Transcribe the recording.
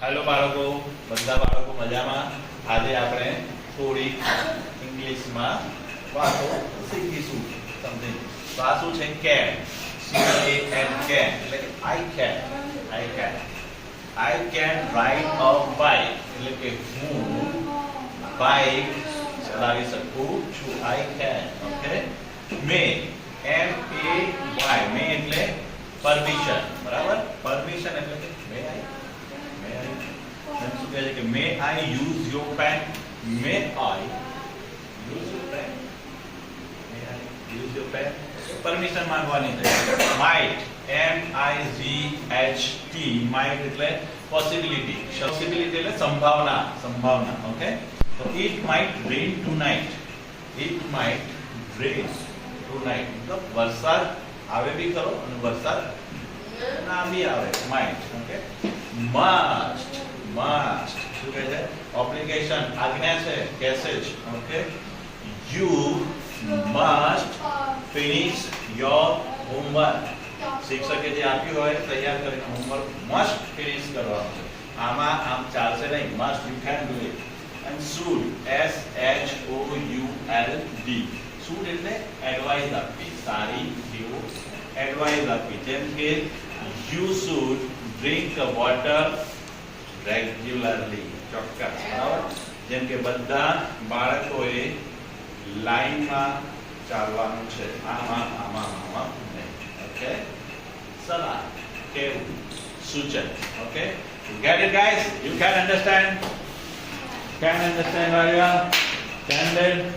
Hello બાળકો, બધા બાળકો મજામાં? આજે આપણે થોડી ઇંગ્લિશમાં વાતો શીખીશું. સમથિંગ. તો આ શું છે? કેન. CAN, કેન એટલે કે I can ride a bike એટલે કે હું બાઇક ચલાવી શકું છું. I can. Okay. may, may એટલે પરમિશન, બરાબર? પરમિશન એટલે કે may I શું કહે છે કે may I use your pen? May I use your pen? May I use your pen? Permission માંગવાની છે. might, MIGHT, might એટલે પોસિબિલિટી. પોસિબિલિટી એટલે સંભાવના. ઓકે. તો it might rain tonight. It might rain tonight. મતલબ વરસાદ આવે બી ખરો અને વરસાદ ના બી આવે. might. ઓકે. must શું કહે છે? ઓબ્લિગેશન, આજ્ઞા છે, કેસેજ. Okay. you must finish your homework. શિક્ષકે જે આપ્યું હોય તૈયાર કરીને હોમવર્ક must finish કરવાનું છે. આમાં આમ ચાલશે નહીં. must, you can do it. and should, SHOULD, should એટલે એડવાઇસ આપવી, સારી જેવો એડવાઇસ આપવી. જેમ કે you should drink water regularly, ચોક્કસ, બરાબર? જેમ કે બધા બાળકોએ લાઈનમાં ચાલવાનું છે, આમાં નહીં. ઓકે. સલાહ, કહેવું, સૂચન. Okay. You get it, guys? You can understand? Can understand very well? Can they?